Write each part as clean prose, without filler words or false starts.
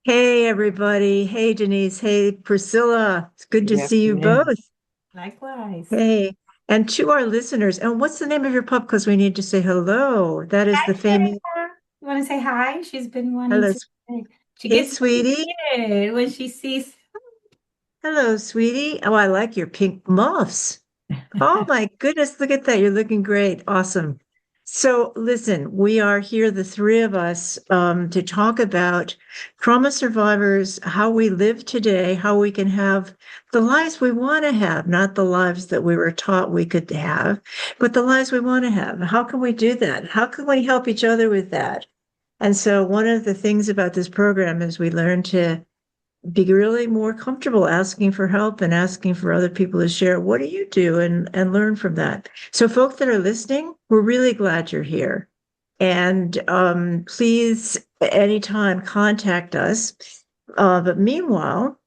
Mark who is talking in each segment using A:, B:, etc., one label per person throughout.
A: Hey, everybody. Hey, Denise. Hey, Priscilla. It's good to
B: Good
A: see you
B: afternoon.
A: both.
C: Likewise.
A: Hey, and to our listeners, and what's the name of your pup? Because we need to say hello. That is
C: Hi,
A: the famous
C: Sarah. You want to say hi? She's been wanting
A: hello.
C: to say. She
A: Hey,
C: gets
A: sweetie.
C: excited when she sees.
A: Hello, sweetie. Oh, I like your pink muffs. Oh my goodness, look at that. You're looking great. Awesome. So listen, we are here, the three of us, to talk about trauma survivors, how we live today, how we can have the lives we want to have, not the lives that we were taught we could have, but the lives we want to have. How can we do that? How can we help each other with that? And so one of the things about this program is we learn to be really more comfortable asking for help and asking for other people to share what do you do and learn from that. So folks that are listening, we're really glad you're here. And please anytime contact us. But meanwhile,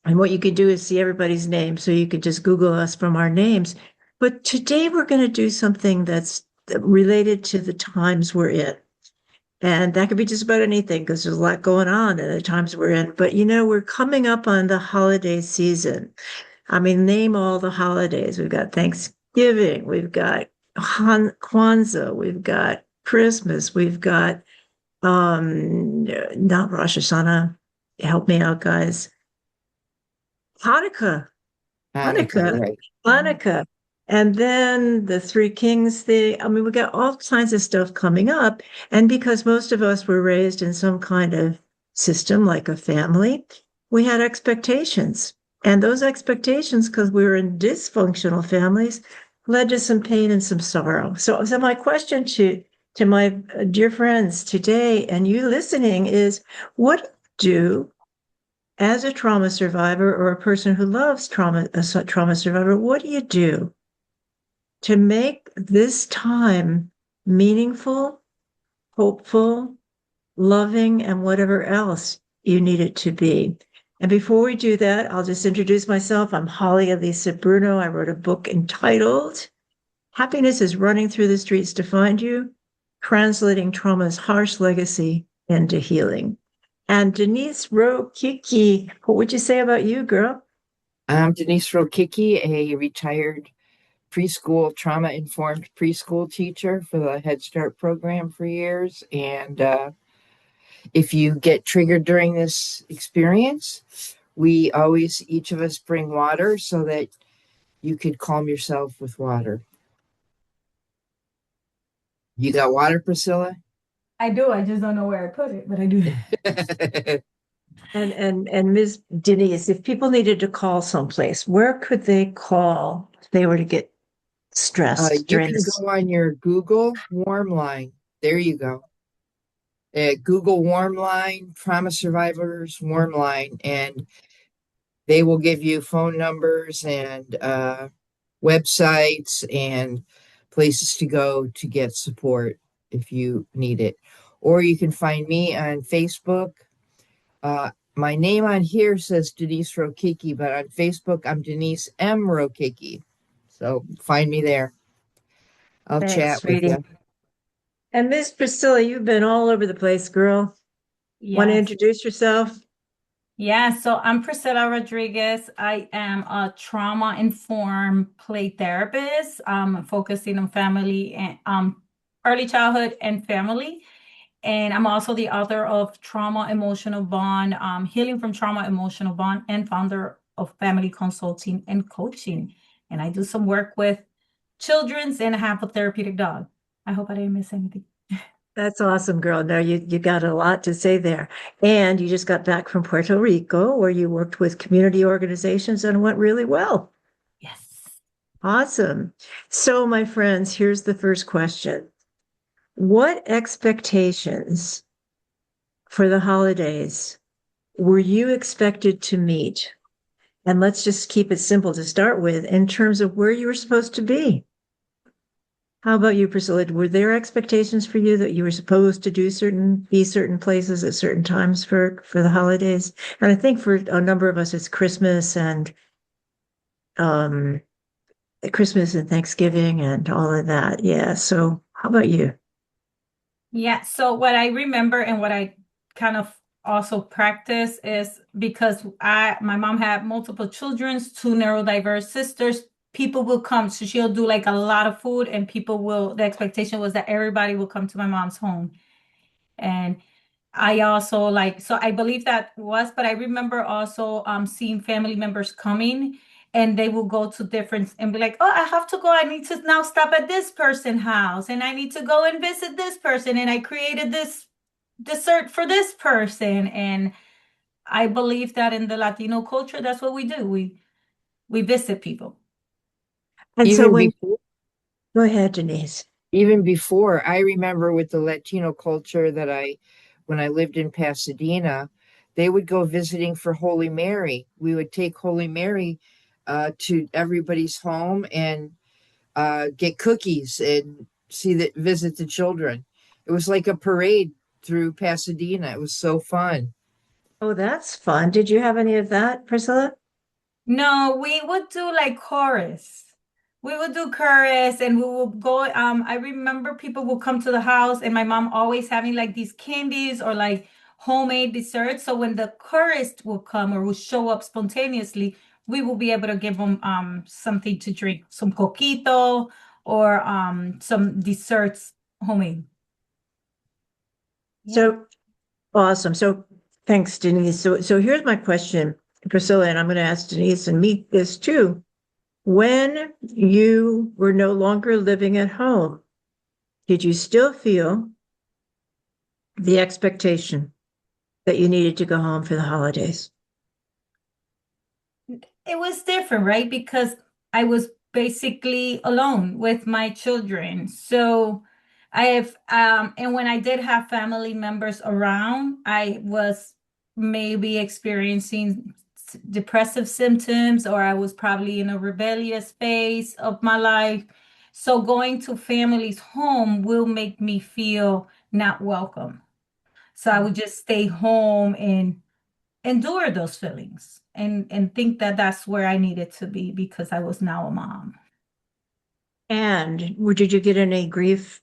A: and what you can do is see everybody's name. So you can just Google us from our names. But today we're going to do something that's related to the times we're in. And that could be just about anything because there's a lot going on at the times we're in. But we're coming up on the holiday season. I mean, name all the holidays. We've got Thanksgiving, we've got Kwanzaa, we've got Christmas, we've got not Rosh Hashanah. Help me out, guys. Hanukkah.
B: Hanukkah,
A: Hanukkah,
B: right?
A: Hanukkah. And then the Three Kings thing. I mean, we got all kinds of stuff coming up. And because most of us were raised in some kind of system, like a family, we had expectations. And those expectations, because we were in dysfunctional families, led to some pain and some sorrow. So my question to my dear friends today and you listening is, what do as a trauma survivor or a person who loves trauma survivor, what do you do to make this time meaningful, hopeful, loving, and whatever else you need it to be? And before we do that, I'll just introduce myself. I'm Holly Elissa Bruno. I wrote a book entitled Happiness is Running Through the Streets to Find You, Translating Trauma's Harsh Legacy into Healing. And Denise Rokicki, what would you say about you, girl?
B: I'm Denise Rokicki, a retired preschool trauma-informed preschool teacher for the Head Start program for years. And if you get triggered during this experience, we always, each of us bring water so that you could calm yourself with water. You got water, Priscilla?
C: I do. I just don't know where I put it, but I do.
A: And Ms. Denise, if people needed to call someplace, where could they call if they were to get stressed
B: You
A: during
B: can
A: this?
B: go on your Google Warm Line. There you go. Google Warm Line, Trauma Survivors Warm Line, and they will give you phone numbers and websites and places to go to get support if you need it. Or you can find me on Facebook. My name on here says Denise Rokicki, but on Facebook, I'm Denise M. Rokicki. So find me there. I'll
A: Thanks,
B: chat with
A: sweetie.
B: you.
A: And Miss Priscilla, you've been all over the place, girl. Want to
C: Yes.
A: introduce yourself?
C: Yeah. So I'm Priscilla Rodriguez. I am a trauma-informed play therapist, focusing on family and early childhood and family. And I'm also the author of Trauma Emotional Bond, Healing from Trauma Emotional Bond, and founder of Family Consulting and Coaching. And I do some work with children's and I have a therapeutic dog. I hope I didn't miss anything.
A: That's awesome, girl. No, you got a lot to say there. And you just got back from Puerto Rico where you worked with community organizations and it went really well.
C: Yes.
A: Awesome. So, my friends, here's the first question. What expectations for the holidays were you expected to meet? And let's just keep it simple to start with in terms of where you were supposed to be. How about you, Priscilla? Were there expectations for you that you were supposed to be certain places at certain times for the holidays? And I think for a number of us, it's um, Christmas and Thanksgiving and all of that. Yeah. So how about you?
C: Yeah. So what I remember and what I kind of also practice is because my mom had multiple children, two neurodiverse sisters. People will come, so she'll do like a lot of food, and the expectation was that everybody will come to my mom's home. And I also like, so I believe that was, but I remember also seeing family members coming and they will go to different and be like, oh, I have to go. I need to now stop at this person's house and I need to go and visit this person. And I created this dessert for this person. And I believe that in the Latino culture, that's what we do. We visit people.
A: And so
B: Even
A: when,
B: before,
A: go ahead, Denise.
B: even before, I remember with the Latino culture that when I lived in Pasadena, they would go visiting for Holy Mary. We would take Holy Mary to everybody's home and get cookies and visit the children. It was like a parade through Pasadena. It was so fun.
A: Oh, that's fun. Did you have any of that, Priscilla?
C: No, we would do like chorus. We would do chorus and we would go. I remember people would come to the house and my mom always having like these candies or like homemade desserts. So when the chorus would come or would show up spontaneously, we will be able to give them something to drink, some coquito or some desserts homemade. Yeah.
A: So awesome. So thanks, Denise. So here's my question, Priscilla, and I'm going to ask Denise and meet this too. When you were no longer living at home, did you still feel the expectation that you needed to go home for the holidays?
C: It was different, right? Because I was basically alone with my children. So I have, and when I did have family members around, I was maybe experiencing depressive symptoms, or I was probably in a rebellious phase of my life. So going to family's home will make me feel not welcome. So I would just stay home and endure those feelings and think that that's where I needed to be because I was now a mom.
A: And did you get any grief?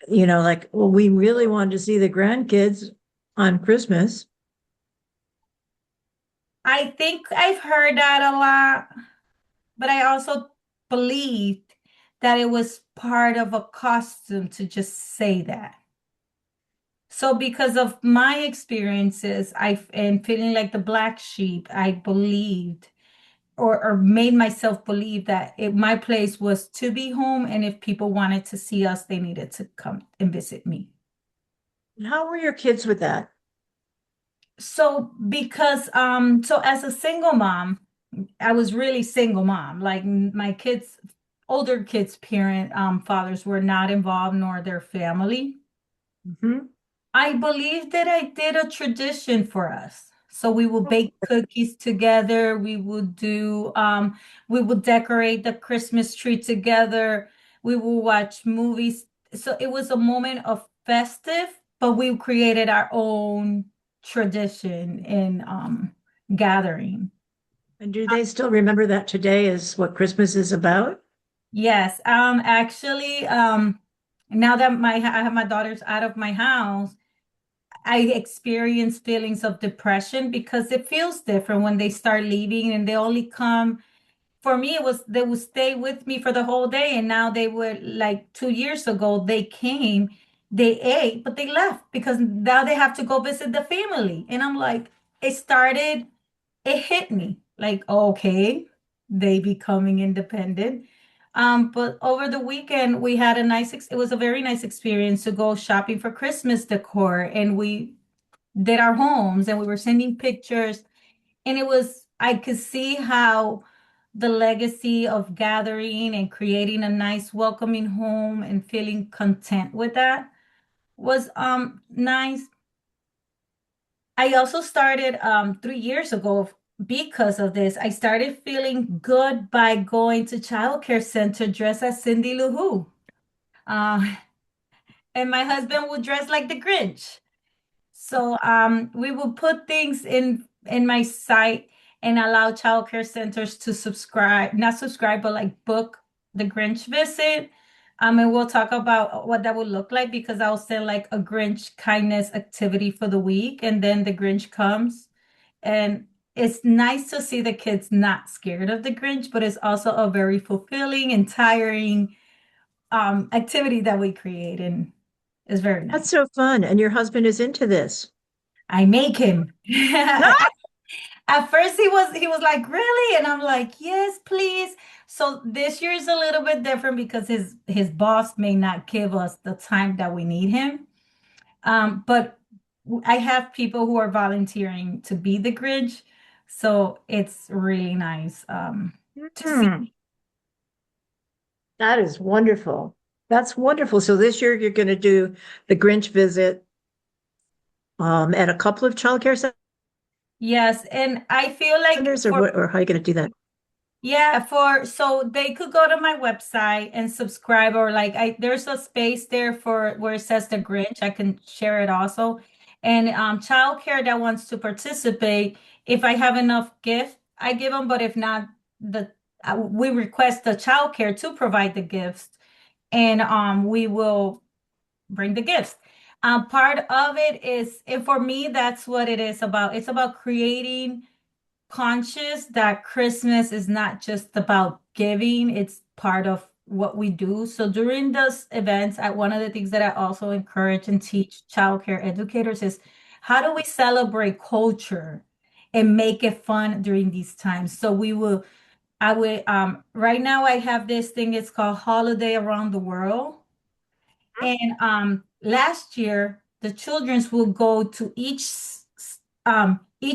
A: Like, well, we really wanted to see the grandkids on Christmas.
C: I think I've heard that a lot, but I also believed that it was part of a costume to just say that. So because of my experiences, and feeling like the black sheep, I believed or made myself believe that my place was to be home, and if people wanted to see us, they needed to come and visit me.
A: How were your kids with that?
C: So as a single mom, I was really single mom. Like my kids, older kids' fathers were not involved nor their family.
A: Mhm.
C: I believe that I did a tradition for us. So we would bake cookies together. We would decorate the Christmas tree together. We would watch movies. So it was a moment of festive, but we created our own tradition in gathering.
A: And do they still remember that today is what Christmas is about?
C: Yes, actually, now that I have my daughters out of my house, I experience feelings of depression because it feels different when they start leaving and they only come. For me, it was they would stay with me for the whole day, and now they were like 2 years ago, they came, they ate, but they left because now they have to go visit the family. And I'm like, it hit me like, okay, they becoming independent. But over the weekend, we had it was a very nice experience to go shopping for Christmas decor, and we did our homes and we were sending pictures, and I could see how the legacy of gathering and creating a nice welcoming home and feeling content with that was nice. I also started 3 years ago because of this. I started feeling good by going to childcare center dressed as Cindy Lou Who. Uh, and my husband would dress like the Grinch. So we will put things in my site and allow childcare centers to not subscribe, but like book the Grinch visit. And we'll talk about what that would look like because I'll send like a Grinch kindness activity for the week, and then the Grinch comes. And it's nice to see the kids not scared of the Grinch, but it's also a very fulfilling and tiring activity that we create, and it's very
A: That's
C: nice.
A: so fun. And your husband is into this.
C: I make him.
A: Ah!
C: At first he was like, "Really?" And I'm like, "Yes, please." So this year is a little bit different because his boss may not give us the time that we need him. But I have people who are volunteering to be the Grinch, so it's really nice to see.
A: Hmm, that is wonderful. That's wonderful. So this year you're going to do the Grinch visit at a couple of childcare
C: Yes, and I feel like
A: centers, or
C: for
A: what, or how are you going to do that?
C: yeah, for so they could go to my website and subscribe, or like there's a space there for where it says the Grinch. I can share it also. And childcare that wants to participate, if I have enough gift, I give them, but if not, the we request the childcare to provide the gifts, and we will bring the gifts. Part of it is, and for me, that's what it is about. It's about creating conscious that Christmas is not just about giving, it's part of what we do. So during those events, one of the things that I also encourage and teach childcare educators is how do we celebrate culture and make it fun during these times? So I will, right now I have this thing, it's called Holiday Around the World. And last year, the children's will go to each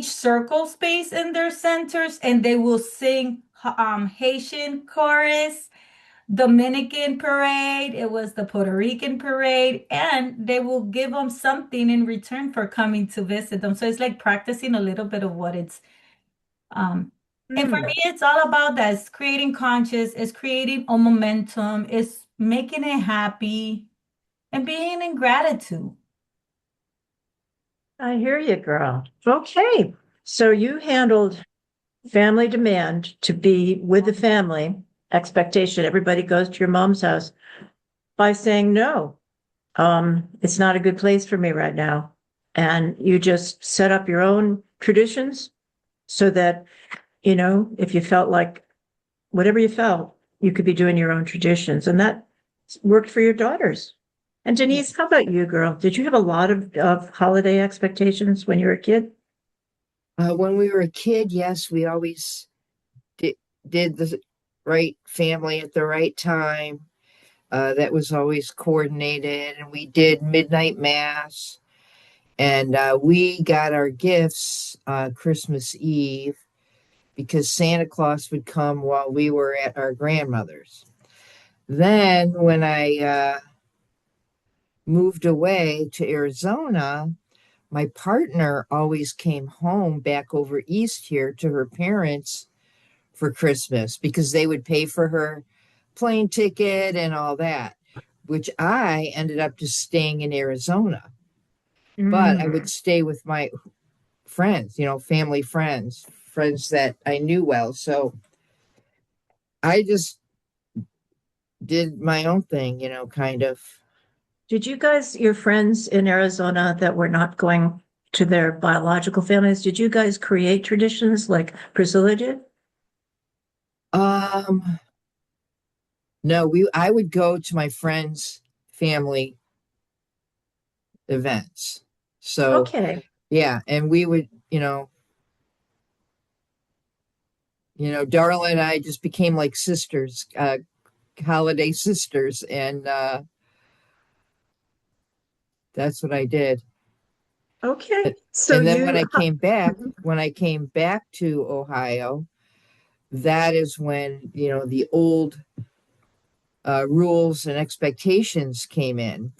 C: circle space in their centers, and they will sing Haitian chorus, Dominican parade. It was the Puerto Rican parade, and they will give them something in return for coming to visit them. So it's like practicing a little bit of what it's. And for
A: Hmm,
C: me, it's all about that. It's creating conscious. It's creating a momentum. It's making it happy and being in gratitude.
A: I hear you, girl. Okay. So you handled family demand to be with the family, expectation, everybody goes to your mom's house by saying no. It's not a good place for me right now. And you just set up your own traditions so that, if you felt like whatever you felt, you could be doing your own traditions. And that worked for your daughters. And
B: Yeah.
A: Denise, how about you, girl? Did you have a lot of holiday expectations when you were a kid?
B: When we were a kid, yes, we always did, did the right family at the right time. That was always coordinated, and we did midnight mass, and we got our gifts Christmas Eve because Santa Claus would come while we were at our grandmother's. Then, when I moved away to Arizona, my partner always came home back over east here to her parents for Christmas because they would pay for her plane ticket and all that, which I ended up just staying in Arizona. But I would
A: Mm.
B: stay with my friends, family friends, friends that I knew well. So I just did my own thing, kind of.
A: Did you guys, your friends in Arizona that were not going to their biological families, did you guys create traditions like Priscilla did?
B: Um, no, I would go to my friends' family events. So
A: Okay.
B: yeah, and we would, Darla and I just became like sisters, holiday sisters, and that's what I did.
A: Okay. So
B: And then
A: you, Mhm.
B: when I came back to Ohio, that is when, the old rules and expectations came in.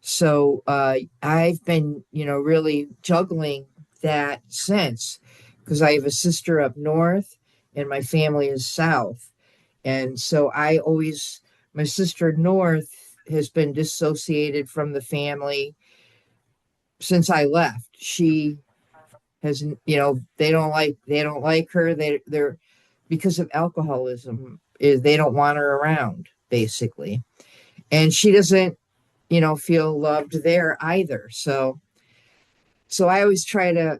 B: So I've been, really juggling that since because I have a sister up north and my family is south. And so my sister north has been dissociated from the family since I left. She has, they don't like her. They're because of alcoholism, they don't want her around basically. and she doesn't, feel loved there either. So I always try to,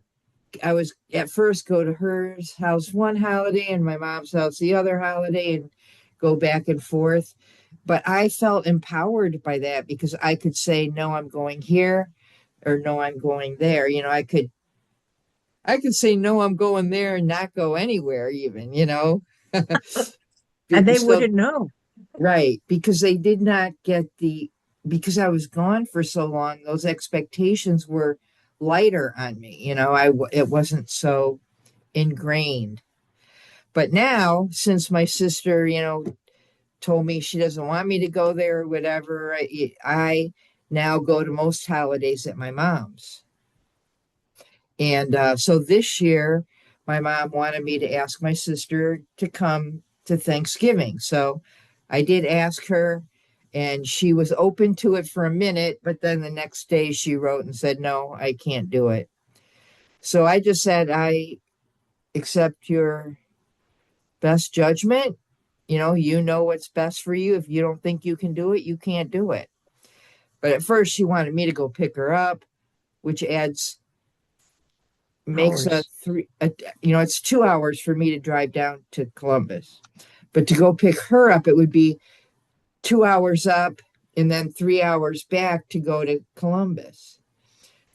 B: I was at first go to her house one holiday and my mom's house the other holiday and go back and forth. But I felt empowered by that because I could say, no, I'm going here, or no, I'm going there. I could say, no, I'm going there and not go anywhere even.
A: And they
B: So,
A: wouldn't know.
B: right, because they did not get because I was gone for so long, those expectations were lighter on me. It wasn't so ingrained. But now, since my sister, told me she doesn't want me to go there or whatever, I now go to most holidays at my mom's. And so this year, my mom wanted me to ask my sister to come to Thanksgiving. So I did ask her, and she was open to it for a minute, but then the next day she wrote and said, no, I can't do it. So I just said, I accept your best judgment. You know what's best for you. If you don't think you can do it, you can't do it. But at first, she wanted me to go pick her up, which makes a
A: Hours.
B: three, it's 2 hours for me to drive down to Columbus. But to go pick her up, it would be 2 hours up and then 3 hours back to go to Columbus.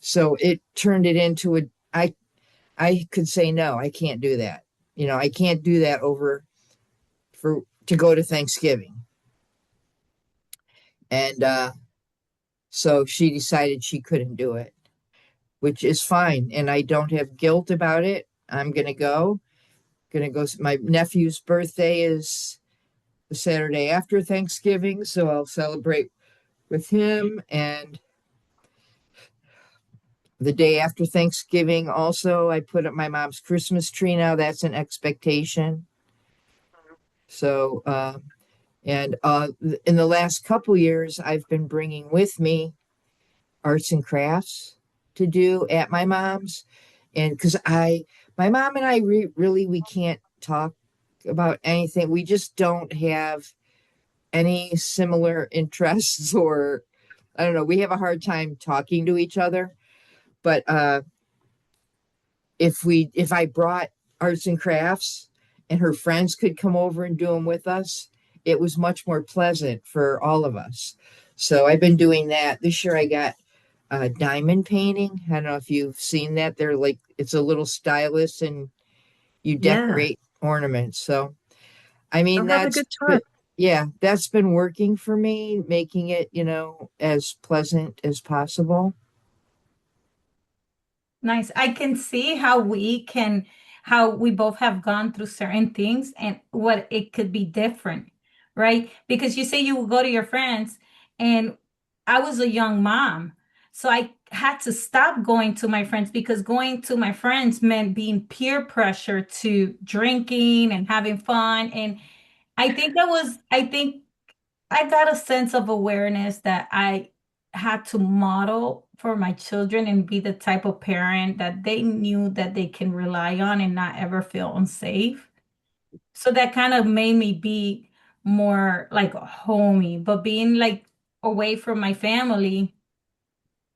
B: So it turned it into I could say, no, I can't do that. I can't do that to go to Thanksgiving. And so she decided she couldn't do it, which is fine. And I don't have guilt about it. I'm going to go. Going to go. My nephew's birthday is the Saturday after Thanksgiving. So I'll celebrate with him. And the day after Thanksgiving, also, I put up my mom's Christmas tree now. That's an expectation. So, and in the last couple years, I've been bringing with me arts and crafts to do at my mom's. And because my mom and I really, we can't talk about anything. We just don't have any similar interests, or I don't know. We have a hard time talking to each other. But if I brought arts and crafts and her friends could come over and do them with us, it was much more pleasant for all of us. So I've been doing that. This year I got diamond painting. I don't know if you've seen that. They're like, it's a little stylus and you
A: Yeah.
B: decorate ornaments. So, I mean,
A: I'll have a good time.
B: yeah, that's been working for me, making it, as pleasant as possible.
C: Nice. I can see how we both have gone through certain things and what it could be different, right? Because you say you will go to your friends, and I was a young mom. So I had to stop going to my friends because going to my friends meant being peer pressure to drinking and having fun. And I think I got a sense of awareness that I had to model for my children and be the type of parent that they knew that they can rely on and not ever feel unsafe. So that kind of made me be more like a homey, but being like away from my family,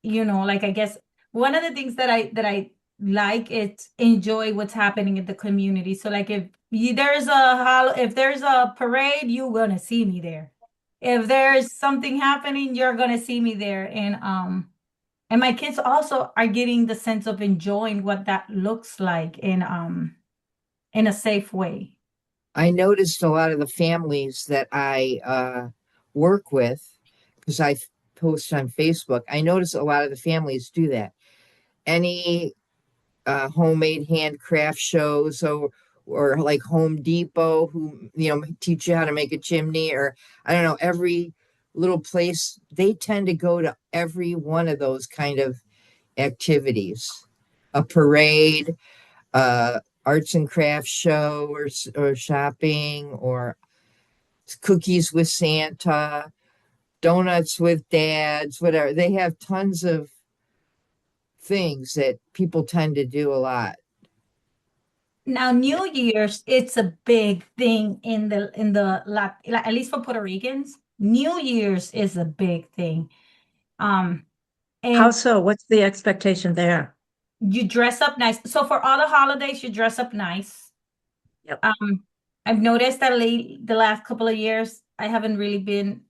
C: like I guess one of the things that I like is enjoy what's happening in the community. So like if there's a parade, you're gonna see me there. If there's something happening, you're gonna see me there. And my kids also are getting the sense of enjoying what that looks like in a safe way.
B: I noticed a lot of the families that I work with, because I post on Facebook, I notice a lot of the families do that. Any homemade handcraft shows, or like Home Depot, who teach you how to make a chimney, or I don't know, every little place, they tend to go to every one of those kind of activities, a parade, arts and crafts show, or shopping, or cookies with Santa, donuts with dads, whatever. They have tons of things that people tend to do a lot.
C: Now, New Year's, it's a big thing at least for Puerto Ricans. New Year's is a big thing. Um,
A: How
C: and
A: so? What's the expectation there?
C: you dress up nice. So for all the holidays, you dress up nice.
A: Yep.
C: Um, I've noticed that the last couple of years, I haven't really been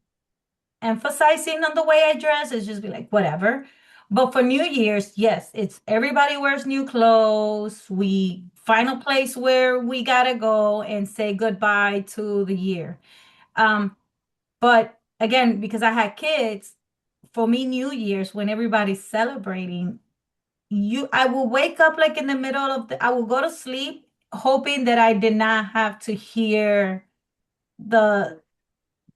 C: emphasizing on the way I dress. It's just be like, whatever. But for New Year's, yes, it's everybody wears new clothes. We find a place where we gotta go and say goodbye to the year. Um, but again, because I had kids, for me, New Year's, when everybody's celebrating, I will wake up like in the middle of I will go to sleep hoping that I did not have to hear the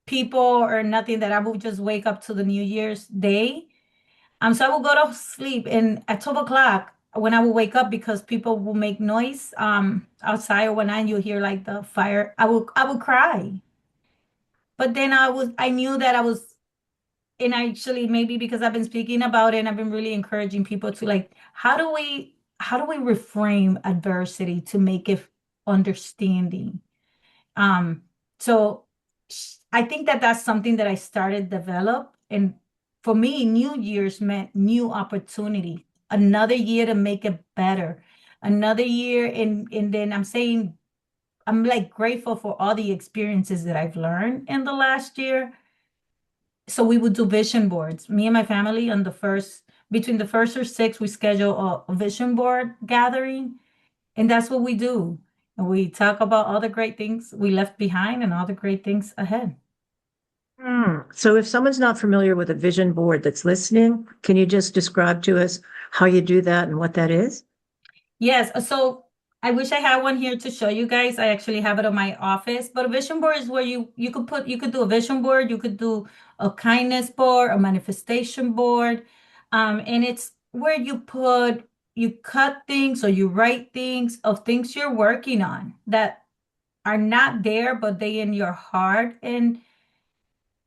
C: people or nothing, that I would just wake up to the New Year's day. So I will go to sleep, and at 12 o'clock when I will wake up, because people will make noise outside, or when you hear like the fire, I will cry. But then I knew that I was, and actually maybe because I've been speaking about it and I've been really encouraging people to like, how do we reframe adversity to make it understanding? Um, so I think that that's something that I started develop. And for me, New Year's meant new opportunity, another year to make it better, another year. And then I'm saying I'm like grateful for all the experiences that I've learned in the last year. So we would do vision boards. Me and my family on between the first or sixth, we schedule a vision board gathering. And that's what we do. And we talk about all the great things we left behind and all the great things ahead.
A: So if someone's not familiar with a vision board that's listening, can you just describe to us how you do that and what that is?
C: Yes, so I wish I had one here to show you guys. I actually have it on my office, but a vision board is where you could do a vision board, you could do a kindness board, a manifestation board, and it's where you cut things or you write things of things you're working on that are not there, but they in your heart, and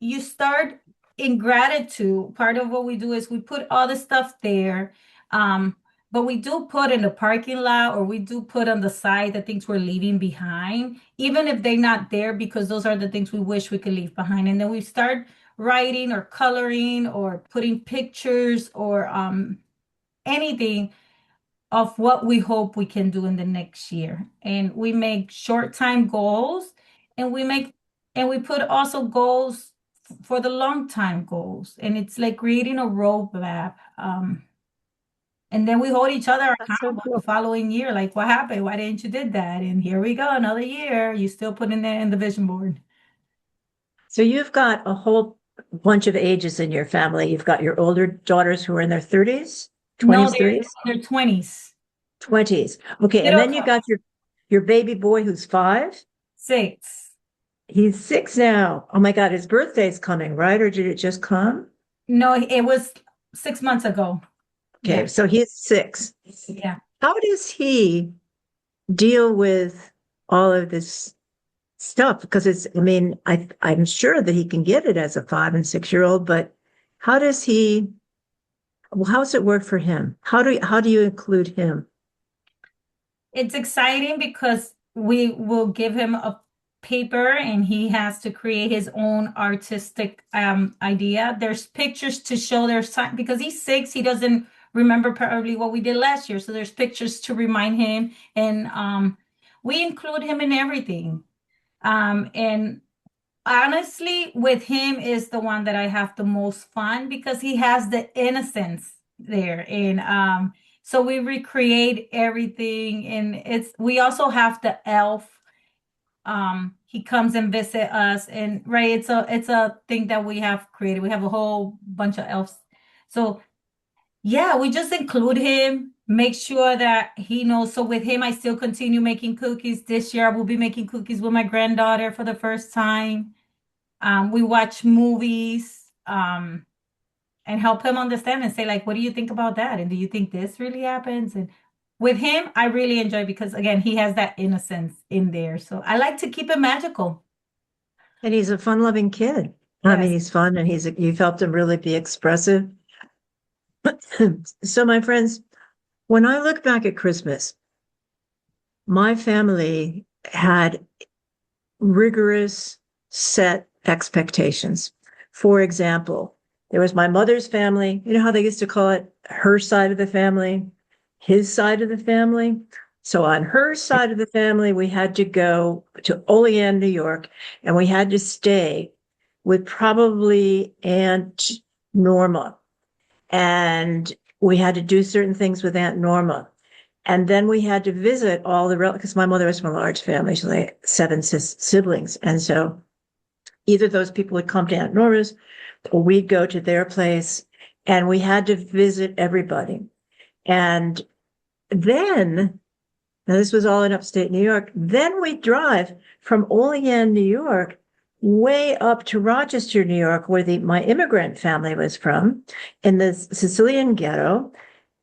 C: you start in gratitude. Part of what we do is we put all the stuff there. Um, but we do put in the parking lot, or we do put on the side the things we're leaving behind, even if they're not there, because those are the things we wish we could leave behind. And then we start writing or coloring or putting pictures or anything of what we hope we can do in the next year. And we make short time goals, and we put also goals for the long time goals. And it's like creating a roadmap. And then we hold each other
A: That's so
C: accountable the
A: cool.
C: following year. Like, what happened? Why didn't you did that? And here we go, another year. You still put in there in the vision board.
A: So you've got a whole bunch of ages in your family. You've got your older daughters who are in their 30s,
C: No,
A: 20s, 30s,
C: they're 20s.
A: 20s. Okay. And
C: Middle
A: then you got your baby boy who's 5.
C: 6.
A: He's 6 now. Oh my God, his birthday's coming, right? Or did it just come?
C: No, it was 6 months ago.
A: Okay,
C: Yeah.
A: so he's 6.
C: Yeah.
A: How does he deal with all of this stuff? Because I mean, I'm sure that he can get it as a 5 and 6 year old, but how does he, well, how's it work for him? How do you include him?
C: It's exciting because we will give him a paper and he has to create his own artistic idea. There's pictures to show their sign because he's 6, he doesn't remember probably what we did last year. So there's pictures to remind him, and we include him in everything. And honestly, with him is the one that I have the most fun because he has the innocence there. And so we recreate everything. And we also have the elf. He comes and visit us, and right, it's a thing that we have created. We have a whole bunch of elves. So yeah, we just include him, make sure that he knows. So with him, I still continue making cookies. This year, I will be making cookies with my granddaughter for the first time. We watch movies, and help him understand and say, like, what do you think about that? And do you think this really happens? And with him, I really enjoy because, again, he has that innocence in there. So I like to keep it magical.
A: And he's a fun-loving kid. I mean,
C: Yes.
A: he's fun and you've helped him really be expressive. So my friends, when I look back at Christmas, my family had rigorous set expectations. For example, there was my mother's family. You know how they used to call it her side of the family, his side of the family? So on her side of the family, we had to go to Olean, New York, and we had to stay with probably Aunt Norma. And we had to do certain things with Aunt Norma. And then we had to visit all the relatives, because my mother was from a large family. She had like 7 siblings. And so either those people would come to Aunt Norma's or we'd go to their place, and we had to visit everybody. And then, now this was all in upstate New York, then we'd drive from Olean, New York, way up to Rochester, New York, where my immigrant family was from, in the Sicilian ghetto.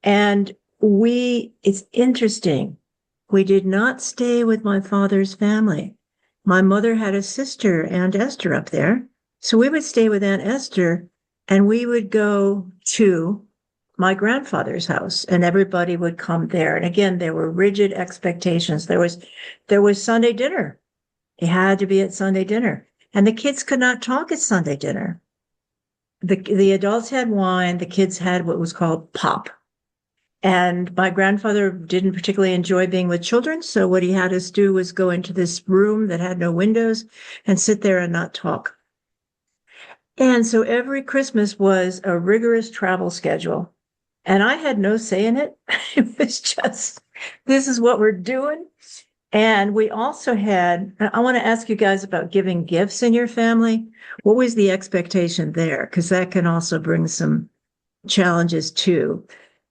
A: And it's interesting. We did not stay with my father's family. My mother had a sister, Aunt Esther, up there. So we would stay with Aunt Esther, and we would go to my grandfather's house, and everybody would come there. And again, there were rigid expectations. There was Sunday dinner. It had to be at Sunday dinner. And the kids could not talk at Sunday dinner. The adults had wine. The kids had what was called pop. And my grandfather didn't particularly enjoy being with children. So what he had us do was go into this room that had no windows and sit there and not talk. And so every Christmas was a rigorous travel schedule. And I had no say in it. It was just, this is what we're doing. And we also I want to ask you guys about giving gifts in your family. What was the expectation there? Because that can also bring some challenges too.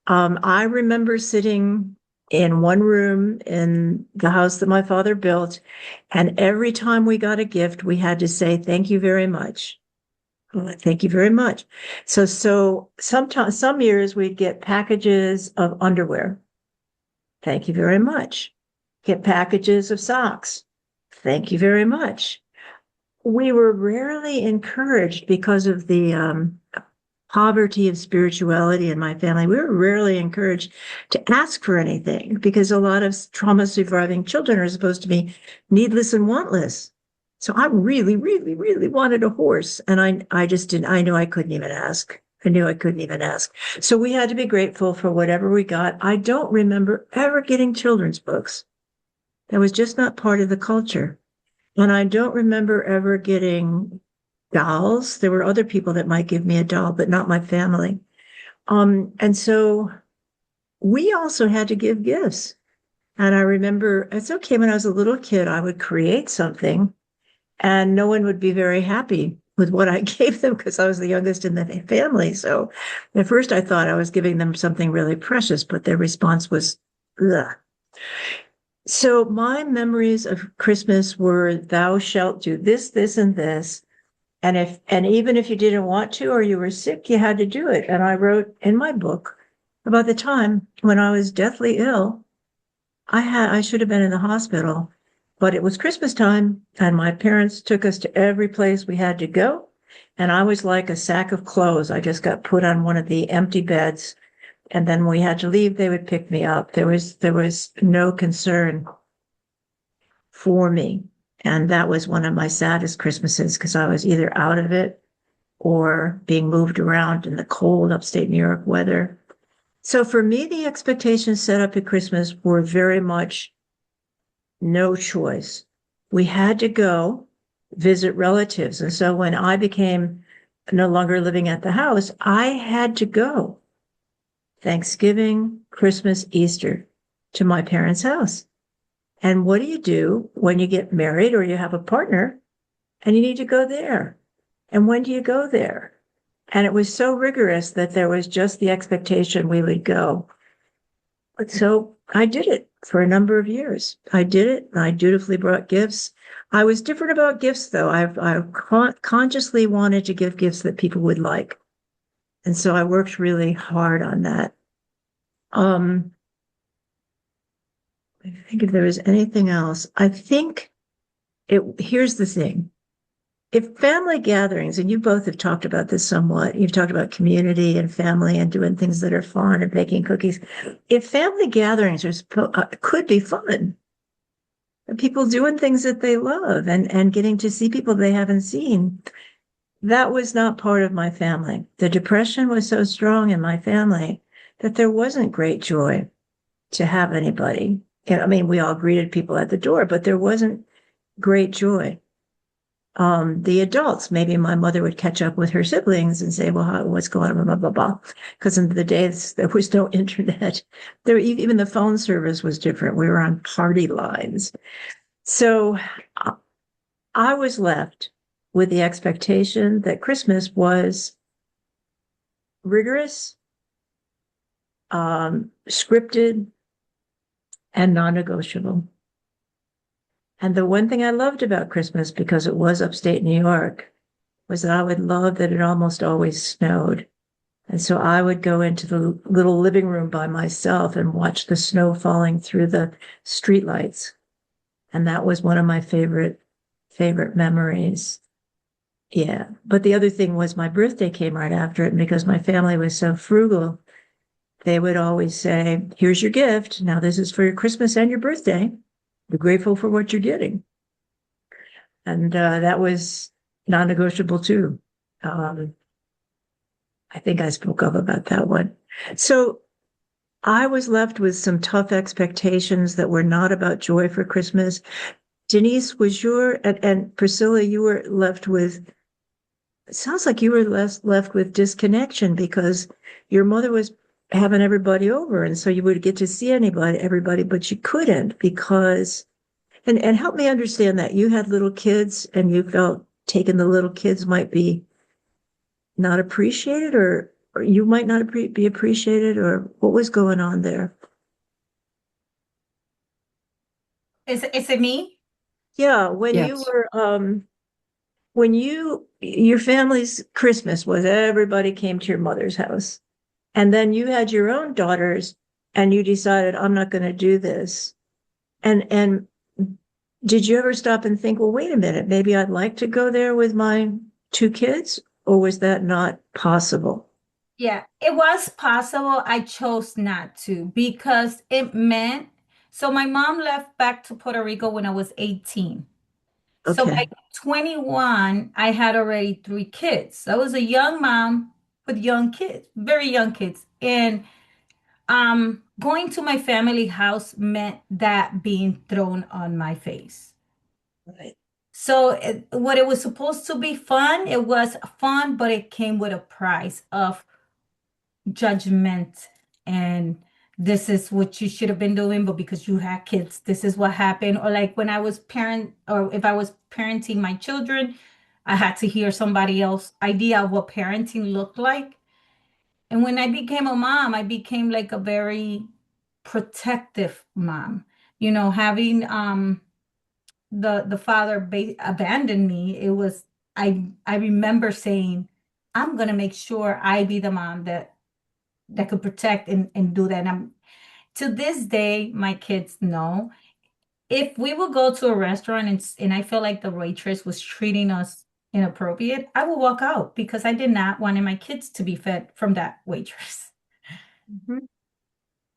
A: I remember sitting in one room in the house that my father built, and every time we got a gift, we had to say, thank you very much. Thank you very much. So sometimes, some years we'd get packages of underwear. Thank you very much. Get packages of socks. Thank you very much. We were rarely encouraged because of the poverty of spirituality in my family. We were rarely encouraged to ask for anything because a lot of trauma surviving children are supposed to be needless and wantless. So I really, really, really wanted a horse. And I just didn't, I knew I couldn't even ask. I knew I couldn't even ask. So we had to be grateful for whatever we got. I don't remember ever getting children's books. That was just not part of the culture. And I don't remember ever getting dolls. There were other people that might give me a doll, but not my family. And so we also had to give gifts. And I remember, it's okay, when I was a little kid, I would create something and no one would be very happy with what I gave them because I was the youngest in the family. So at first I thought I was giving them something really precious, but their response was, ugh. So my memories of Christmas were, thou shalt do this, this, and this. And even if you didn't want to, or you were sick, you had to do it. And I wrote in my book about the time when I was deathly ill. I should have been in the hospital, but it was Christmas time and my parents took us to every place we had to go. And I was like a sack of clothes. I just got put on one of the empty beds. And then when we had to leave, they would pick me up. There was no concern for me. And that was one of my saddest Christmases because I was either out of it or being moved around in the cold upstate New York weather. So for me, the expectations set up at Christmas were very much no choice. We had to go visit relatives. And so when I became no longer living at the house, I had to go Thanksgiving, Christmas, Easter to my parents' house. And what do you do when you get married or you have a partner and you need to go there? And when do you go there? And it was so rigorous that there was just the expectation we would go. But so I did it for a number of years. I did it. And I dutifully brought gifts. I was different about gifts, though. I consciously wanted to give gifts that people would like. And so I worked really hard on that. I think if there was anything else, I think here's the thing. If family gatherings, and you both have talked about this somewhat, you've talked about community and family and doing things that are fun and baking cookies. If family gatherings could be fun, people doing things that they love and getting to see people they haven't seen. That was not part of my family. The depression was so strong in my family that there wasn't great joy to have anybody. I mean, we all greeted people at the door, but there wasn't great joy. The adults, maybe my mother would catch up with her siblings and say, well, what's going on, blah, blah, blah. Because in the days, there was no internet. Even the phone service was different. We were on party lines. So I was left with the expectation that Christmas was rigorous, scripted, and non-negotiable. And the one thing I loved about Christmas, because it was upstate New York, was that I would love that it almost always snowed. And so I would go into the little living room by myself and watch the snow falling through the streetlights. And that was one of my favorite memories. Yeah. But the other thing was my birthday came right after it. And because my family was so frugal, they would always say, here's your gift. Now this is for your Christmas and your birthday. Be grateful for what you're getting. And that was non-negotiable too. I think I spoke up about that one. So I was left with some tough expectations that were not about joy for Christmas. Denise, and Priscilla, you were left with, it sounds like you were left with disconnection because your mother was having everybody over. And so you would get to see everybody, but you couldn't because, and help me understand that you had little kids and you felt taking the little kids might be not appreciated or you might not be appreciated, or what was going on there?
C: Is it me?
A: Yeah, when you
B: Yes.
A: were, when your family's Christmas was everybody came to your mother's house. And then you had your own daughters and you decided, I'm not going to do this. And did you ever stop and think, well, wait a minute, maybe I'd like to go there with my two kids? Or was that not possible?
C: Yeah, it was possible. I chose not to because it meant, so my mom left back to Puerto Rico when I was 18. So by
A: Okay.
C: 21, I had already three kids. I was a young mom with young kids, very young kids. And going to my family house meant that being thrown on my face.
A: Right.
C: So what it was supposed to be fun, it was fun, but it came with a price of judgment and this is what you should have been doing, but because you had kids, this is what happened. Or like when I was if I was parenting my children, I had to hear somebody else's idea of what parenting looked like. And when I became a mom, I became like a very protective mom. Having the father abandon me, it was I remember saying, I'm gonna make sure I be the mom that could protect and do that. And to this day, my kids know if we will go to a restaurant and I feel like the waitress was treating us inappropriate, I will walk out because I did not want my kids to be fed from that waitress.
A: Mhm.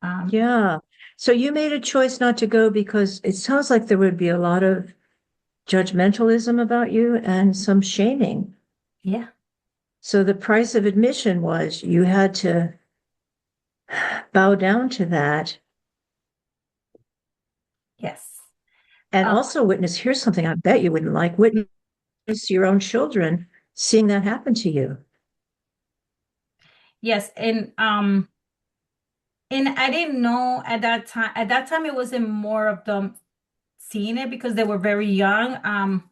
C: Um,
A: Yeah. So you made a choice not to go because it sounds like there would be a lot of judgmentalism about you and some shaming.
C: yeah,
A: So the price of admission was you had to bow down to that
C: yes.
A: and
C: Um,
A: also witness, here's something I bet you wouldn't like, witness your own children seeing that happen to you.
C: yes, and I didn't know at that time. At that time, it wasn't more of them seeing it because they were very young.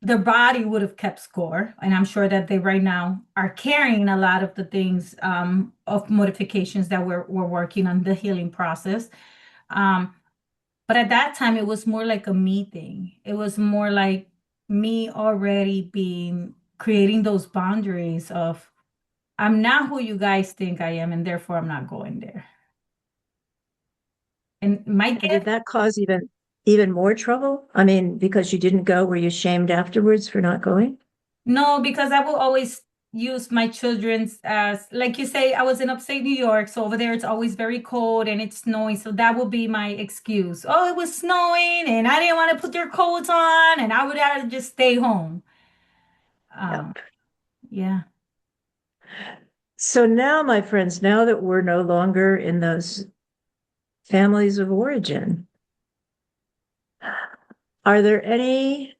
C: Their body would have kept score, and I'm sure that they right now are carrying a lot of the things of modifications that we're working on the healing process. Um, but at that time, it was more like a me thing. It was more like me already being creating those boundaries of I'm not who you guys think I am, and therefore I'm not going there. And my
A: And did
C: gift,
A: that cause even more trouble? I mean, because you didn't go, were you shamed afterwards for not going?
C: no, because I will always use my children's as, like you say, I was in upstate New York, so over there it's always very cold and it's snowing. So that would be my excuse. Oh, it was snowing and I didn't want to put their coats on and I would have to just stay home. Um,
A: Yep.
C: yeah.
A: So now, my friends, now that we're no longer in those families of origin, are there any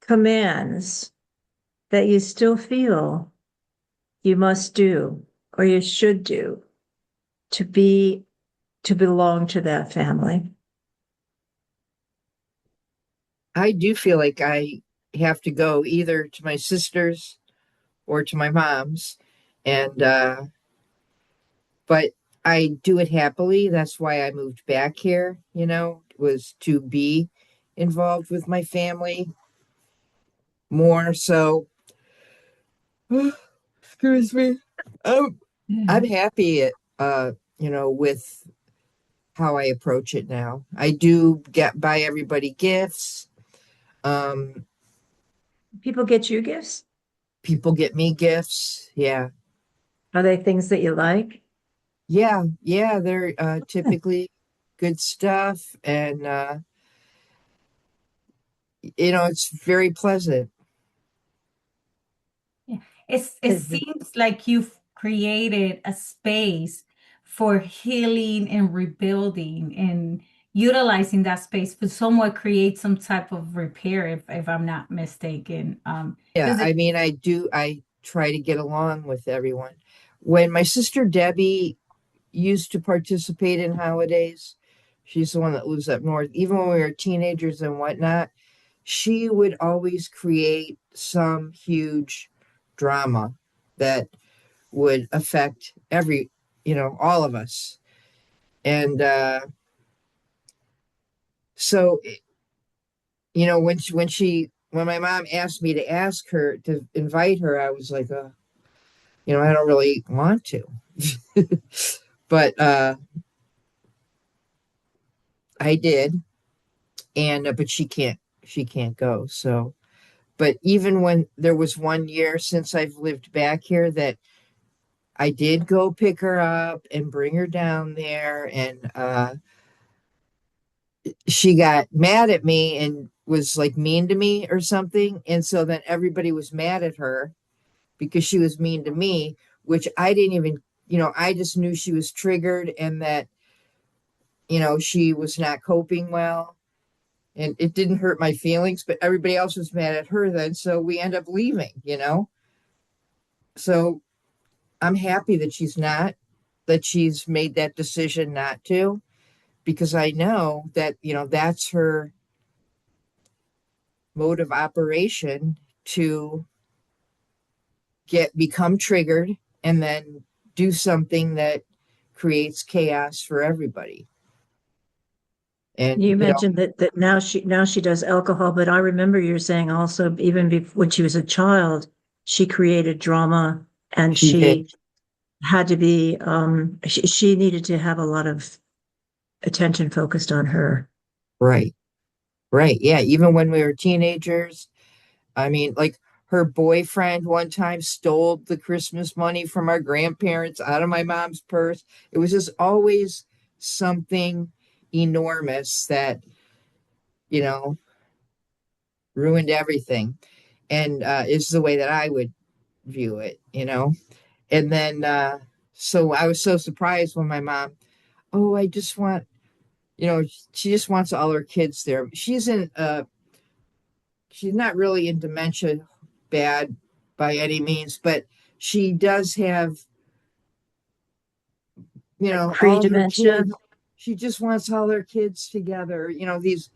A: commands that you still feel you must do or you should do to be to belong to that family?
B: I do feel like I have to go either to my sister's or to my mom's. And, but I do it happily. That's why I moved back here, was to be involved with my family more. So, excuse me. I'm, I'm
C: Mhm.
B: happy with how I approach it now. I do get buy everybody gifts. Um,
A: People get you gifts?
B: People get me gifts. Yeah.
A: Are they things that you like?
B: Yeah, yeah, they're typically good stuff, and it's very pleasant.
C: Yeah. It seems like you've created a space for healing and rebuilding and utilizing that space to somewhat create some type of repair, if I'm not mistaken.
B: Yeah,
C: Because
B: I mean, I try to get along with everyone. When my sister Debbie used to participate in holidays, she's the one that lives up north, even when we were teenagers and whatnot, she would always create some huge drama that would affect all of us. And so, when my mom asked me to ask her to invite her, I was like, I don't really want to, but I did, and but she can't go. So, but even when there was one year since I've lived back here that I did go pick her up and bring her down there, and she got mad at me and was like mean to me or something. And so then everybody was mad at her because she was mean to me, which I didn't even, I just knew she was triggered and that, she was not coping well. And it didn't hurt my feelings, but everybody else was mad at her then. So we end up leaving. So I'm happy that she's made that decision not to, because I know that, that's her mode of operation to become triggered and then do something that creates chaos for everybody. And
A: You mentioned that now she does alcohol, but I remember you saying also even when she was a child, she created drama and
B: she did.
A: she had to be she needed to have a lot of attention focused on her.
B: Right. Right. Yeah. Even when we were teenagers, I mean, like her boyfriend one time stole the Christmas money from our grandparents out of my mom's purse. It was just always something enormous that, you know, ruined everything. And is the way that I would view it. And then, so I was so surprised when my mom, oh, I just want, she just wants all her kids there. She's not really in dementia bad by any means, but she does have,
A: Like
B: all her
A: pre-dementia.
B: kids. She just wants all her kids together, these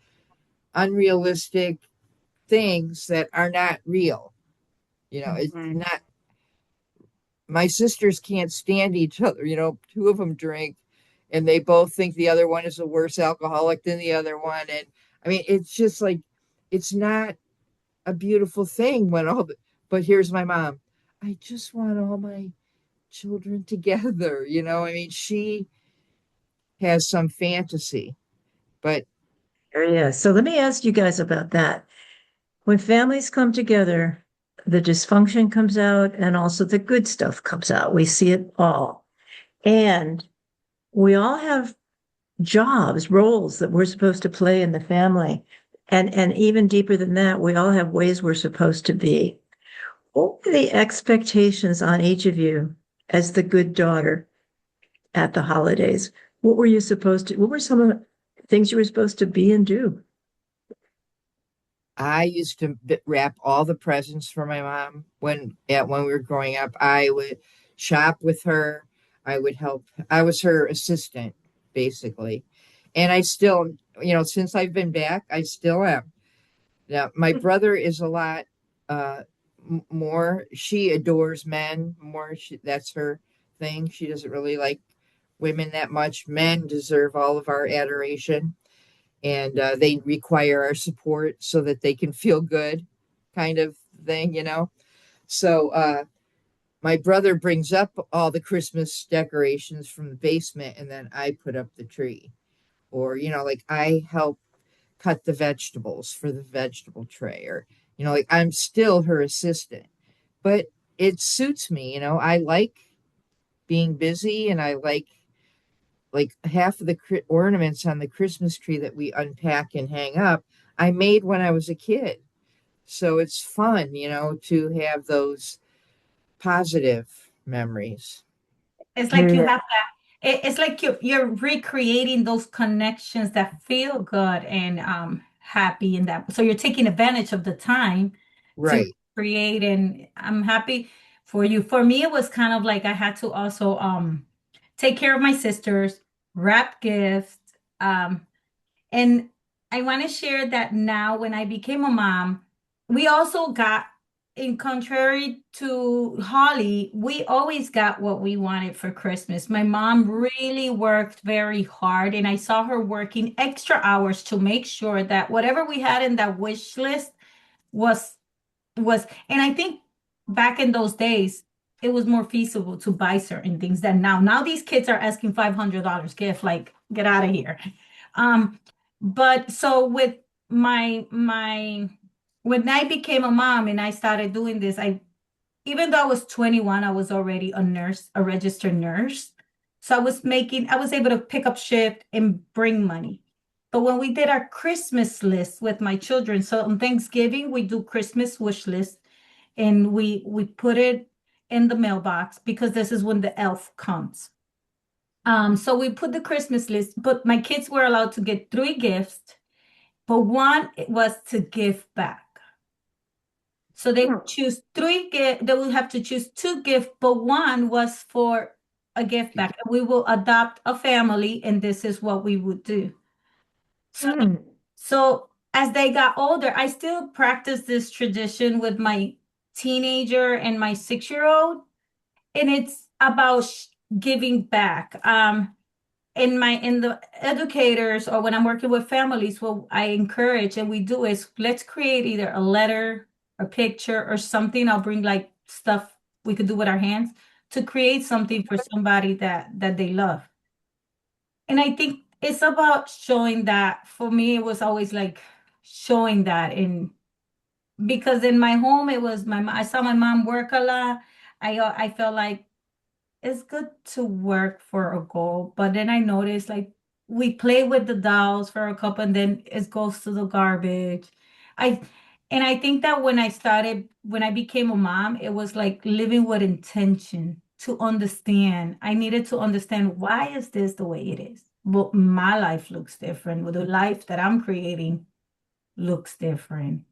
B: unrealistic things that are not real. It's
A: Mhm.
B: not, my sisters can't stand each other. Two of them drink and they both think the other one is a worse alcoholic than the other one. And I mean, it's just like, it's not a beautiful thing but here's my mom. I just want all my children together. I mean, she has some fantasy, but
A: Yeah. So let me ask you guys about that. When families come together, the dysfunction comes out and also the good stuff comes out. We see it all. And we all have jobs, roles that we're supposed to play in the family. And even deeper than that, we all have ways we're supposed to be. What were the expectations on each of you as the good daughter at the holidays? What were you supposed to, what were some of the things you were supposed to be and do?
B: I used to wrap all the presents for my mom when we were growing up. I would shop with her. I would help. I was her assistant, basically. And I still, since I've been back, I still am. Now, my brother is a lot more. She adores men more. That's her thing. She doesn't really like women that much. Men deserve all of our adoration, and they require our support so that they can feel good, kind of thing. So my brother brings up all the Christmas decorations from the basement, and then I put up the tree. Or, like I help cut the vegetables for the vegetable tray, or, like I'm still her assistant. But it suits me. I like being busy, and I like half of the ornaments on the Christmas tree that we unpack and hang up, I made when I was a kid. So it's fun, to have those positive memories.
C: It's like you
A: Yeah.
C: have that. It's like you're recreating those connections that feel good and happy in that. So you're taking advantage of the time to
B: Right.
C: create, and I'm happy for you. For me, it was kind of like I had to also take care of my sisters, wrap gifts, um, and I want to share that now when I became a mom, we also got, in contrary to Holly, we always got what we wanted for Christmas. My mom really worked very hard, and I saw her working extra hours to make sure that whatever we had in that wish list was and I think back in those days, it was more feasible to buy certain things than now. Now these kids are asking $500 gift, like get out of here. Um, but so with my when I became a mom and I started doing this, even though I was 21, I was already a nurse, a registered nurse. So I was able to pick up shift and bring money. But when we did our Christmas list with my children, so on Thanksgiving, we do Christmas wish list and we put it in the mailbox because this is when the elf comes. So we put the Christmas list, but my kids were allowed to get three gifts, but one was to give back. So they would choose three gift. They would have to choose two gifts, but one was for a gift back. We will adopt a family, and this is what we would do. So,
A: Hmm.
C: so as they got older, I still practice this tradition with my teenager and my 6-year-old, and it's about giving back. In the educators or when I'm working with families, what I encourage and we do is let's create either a letter, a picture, or something. I'll bring like stuff we could do with our hands to create something for somebody that they love. And I think it's about showing that. For me, it was always like showing that in because in my home it was I saw my mom work a lot. I felt like it's good to work for a goal, but then I noticed like we play with the dolls for a couple and then it goes to the garbage. I I think that when I became a mom, it was like living with intention to understand. I needed to understand why is this the way it is. But my life looks different. Well, the life that I'm creating looks different.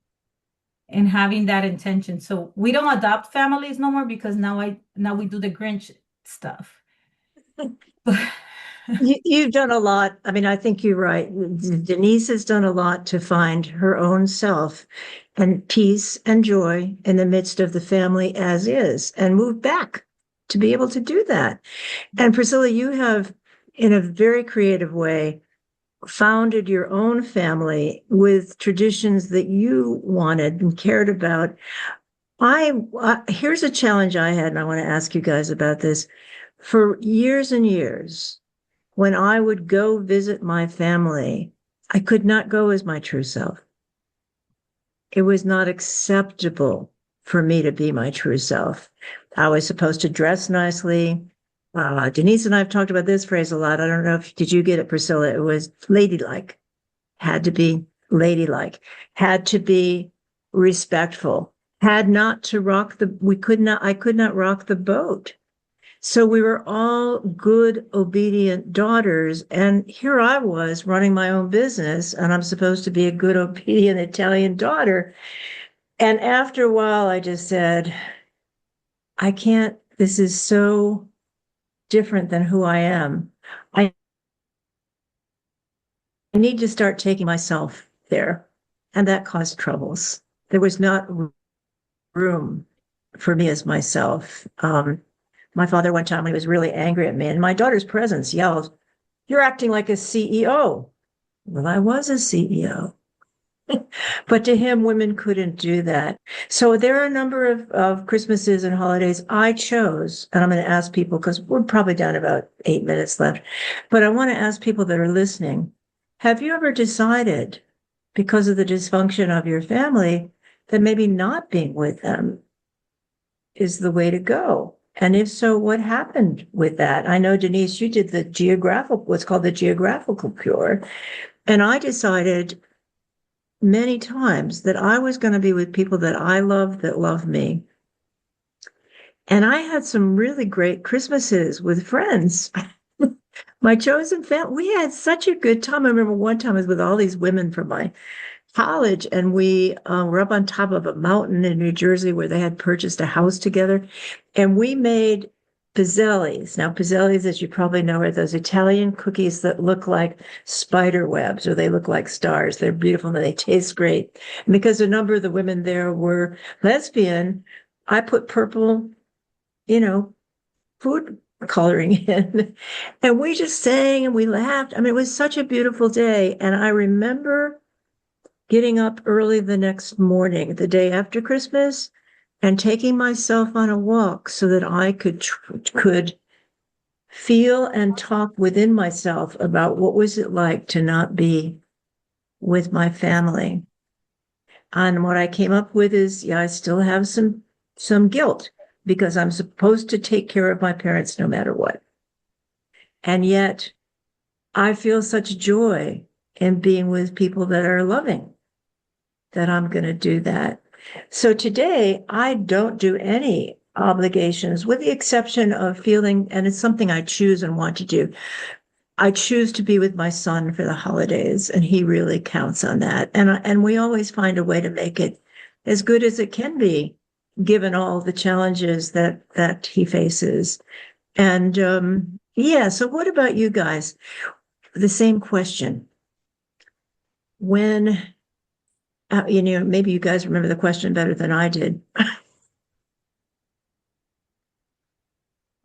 C: And having that intention. So we don't adopt families no more because now we do the Grinch stuff.
A: You've done a lot. I mean, I think you're right. Denise has done a lot to find her own self and peace and joy in the midst of the family as is and move back to be able to do that. And Priscilla, you have, in a very creative way, founded your own family with traditions that you wanted and cared about. Here's a challenge I had, and I want to ask you guys about this. For years and years, when I would go visit my family, I could not go as my true self. It was not acceptable for me to be my true self. I was supposed to dress nicely. Denise and I have talked about this phrase a lot. I don't know if did you get it, Priscilla? It was ladylike, had to be ladylike, had to be respectful, had not to rock the, we could not, I could not rock the boat. So we were all good, obedient daughters. And here I was running my own business, and I'm supposed to be a good, obedient Italian daughter. And after a while, I just said, I can't, this is so different than who I am. I need to start taking myself there. And that caused troubles. There was not room for me as myself. My father one time, when he was really angry at me, in my daughter's presence, yelled, "You're acting like a CEO." Well, I was a CEO. But to him, women couldn't do that. So there are a number of Christmases and holidays I chose, and I'm going to ask people because we're probably down about 8 minutes left. But I want to ask people that are listening, have you ever decided, because of the dysfunction of your family, that maybe not being with them is the way to go? And if so, what happened with that? I know, Denise, you did the geographical, what's called the geographical cure. And I decided many times that I was going to be with people that I love, that love me. And I had some really great Christmases with friends. My chosen family, we had such a good time. I remember one time I was with all these women from my college, and we were up on top of a mountain in New Jersey where they had purchased a house together, and we made pizzellis. Now, pizzellis, as you probably know, are those Italian cookies that look like spider webs, or they look like stars. They're beautiful and they taste great. And because a number of the women there were lesbian, I put purple, food coloring in, and we just sang and we laughed. I mean, it was such a beautiful day. And I remember getting up early the next morning, the day after Christmas, and taking myself on a walk so that I could feel and talk within myself about what was it like to not be with my family. And what I came up with is, yeah, I still have some guilt because I'm supposed to take care of my parents no matter what. And yet I feel such joy in being with people that are loving that I'm going to do that. So today, I don't do any obligations with the exception of feeling, and it's something I choose and want to do. I choose to be with my son for the holidays, and he really counts on that. And we always find a way to make it as good as it can be, given all the challenges that he faces. And yeah, so what about you guys? The same question. When maybe you guys remember the question better than I did.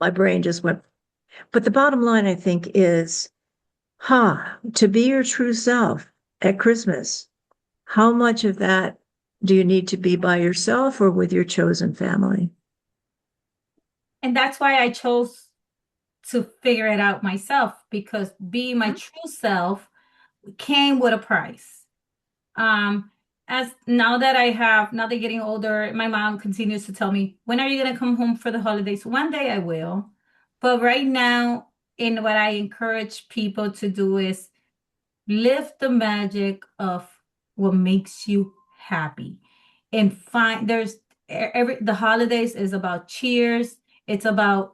A: My brain just went. But the bottom line, I think, is, to be your true self at Christmas, how much of that do you need to be by yourself or with your chosen family?
C: And that's why I chose to figure it out myself, because being my true self came with a price. As now that now they're getting older, my mom continues to tell me, when are you going to come home for the holidays? One day I will. But right now, in what I encourage people to do is live the magic of what makes you happy, and find the holidays is about cheers. It's about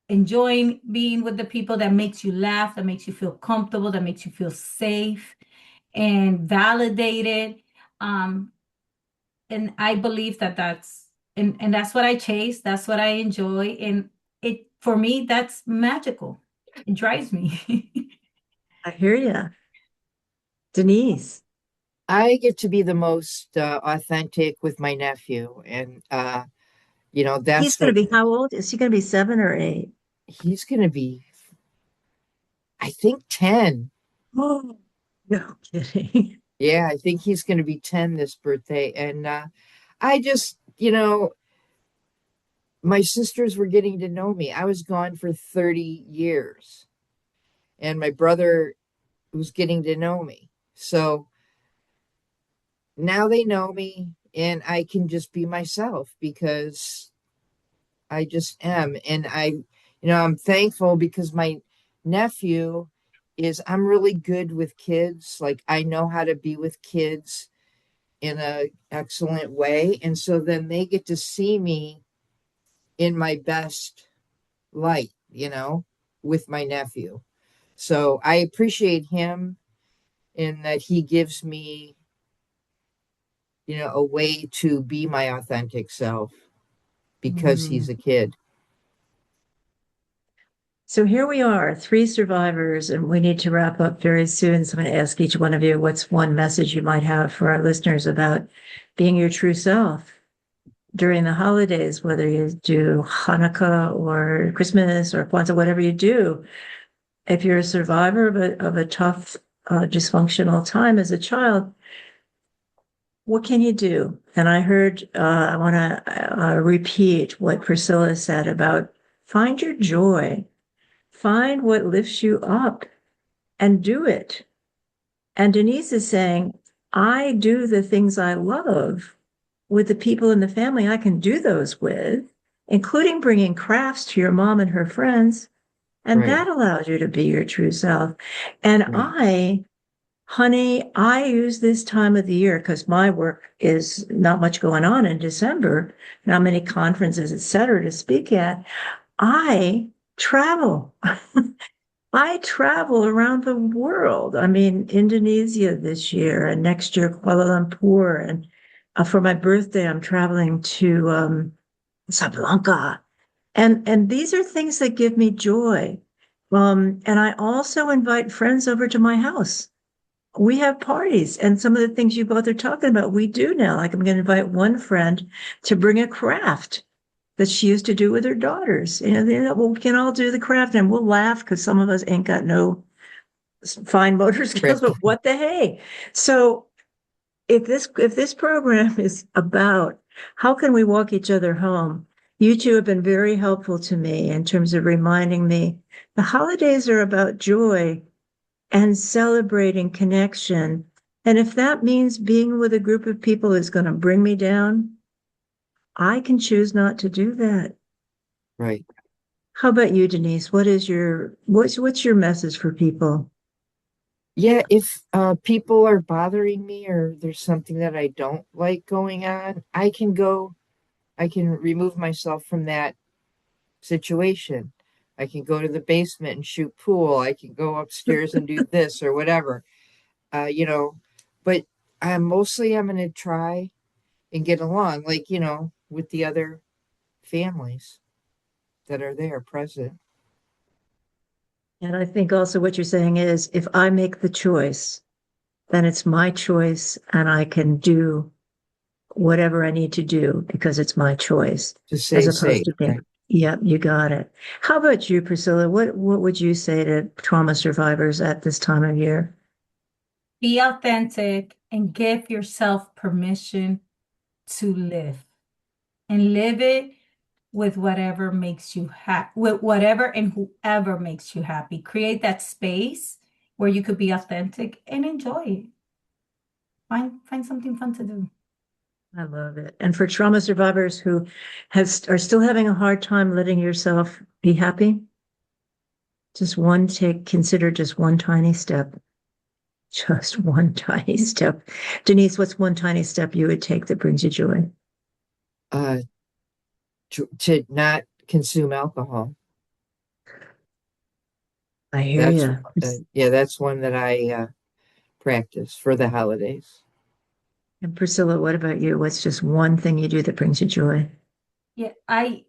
C: enjoying being with the people that makes you laugh, that makes you feel comfortable, that makes you feel safe and validated. Um, and I believe that and that's what I chase. That's what I enjoy. And for me, that's magical. It drives me.
A: I hear you. Denise.
B: I get to be the most authentic with my nephew, and
A: He's
B: that's
A: going
B: what
A: to be how old? Is he going to be 7 or 8?
B: he's going to be. I think 10.
A: Oh, no kidding.
B: Yeah, I think he's going to be 10 this birthday, and I just, my sisters were getting to know me. I was gone for 30 years, and my brother was getting to know me. So now they know me, and I can just be myself because I just am. And I'm thankful because my nephew I'm really good with kids. Like I know how to be with kids in a excellent way. And so then they get to see me in my best light, with my nephew. So I appreciate him in that he gives me, a way to be my authentic self because he's
A: Mm.
B: a kid.
A: So here we are, three survivors, and we need to wrap up very soon. So I'm going to ask each one of you what's one message you might have for our listeners about being your true self during the holidays, whether you do Hanukkah or Christmas or Kwanzaa, whatever you do. If you're a survivor of a tough, dysfunctional time as a child, what can you do? And I heard, I want to repeat what Priscilla said about find your joy, find what lifts you up and do it. And Denise is saying, I do the things I love with the people in the family I can do those with, including bringing crafts to your mom and her friends. And
B: Right,
A: that allows you to be your true self. And
B: right,
A: honey, I use this time of the year because my work is not much going on in December, not many conferences, et cetera, to speak at. I travel. I travel around the world. I mean, Indonesia this year and next year, Kuala Lumpur. And for my birthday, I'm traveling to Casablanca. And these are things that give me joy. And I also invite friends over to my house. We have parties, and some of the things you both are talking about, we do now. Like I'm going to invite one friend to bring a craft that she used to do with her daughters. Well, we can all do the craft, and we'll laugh because some of us ain't got no fine motor skills,
B: right,
A: but what the hey? So if this program is about how can we walk each other home, you two have been very helpful to me in terms of reminding me the holidays are about joy and celebrating connection. And if that means being with a group of people is going to bring me down, I can choose not to do that.
B: right.
A: How about you, Denise? What's your message for people?
B: Yeah, if people are bothering me or there's something that I don't like going on, I can remove myself from that situation. I can go to the basement and shoot pool. I can go upstairs and do this or whatever. Uh, you know, but I'm going to try and get along, like, with the other families that are there present.
A: And I think also what you're saying is if I make the choice, then it's my choice and I can do whatever I need to do because it's my choice,
B: To
A: as
B: stay
A: opposed
B: safe,
A: to being,
B: right?
A: yep, you got it. How about you, Priscilla? What would you say to trauma survivors at this time of year?
C: Be authentic and give yourself permission to live and live it with whatever makes you happy, with whatever and whoever makes you happy. Create that space where you could be authentic and enjoy it. Find something fun to do.
A: I love it. And for trauma survivors who are still having a hard time letting yourself be happy, consider just one tiny step. Just one tiny step. Denise, what's one tiny step you would take that brings you joy?
B: Uh, to not consume alcohol.
A: I hear
B: That's
A: you.
B: yeah, that's one that I practice for the holidays.
A: And Priscilla, what about you? What's just one thing you do that brings you joy?
C: Yeah,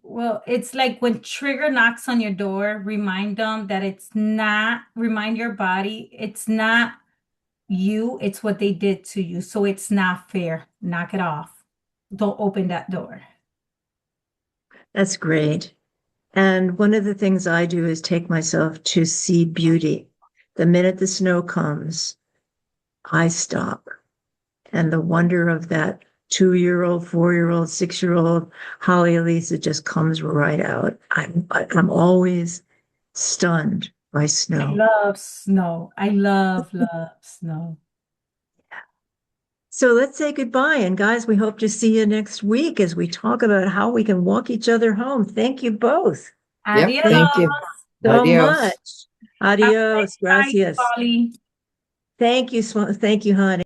C: well, it's like when trigger knocks on your door, remind them that remind your body, it's not you, it's what they did to you. So it's not fair. Knock it off. Don't open that door.
A: That's great. And one of the things I do is take myself to see beauty. The minute the snow comes, I stop. And the wonder of that 2-year-old, 4-year-old, 6-year-old Holly Elissa just comes right out. I'm always stunned by
C: I
A: snow.
C: love snow. I love snow.
A: So let's say goodbye. And guys, we hope to see you next week as we talk about how we can walk each other home. Thank you both.
B: Yep,
C: Adios.
B: thank you.
A: So
B: Adios.
A: much. Adios.
C: Bye,
A: Gracias.
C: Holly.
A: Thank you. Thank you, honey.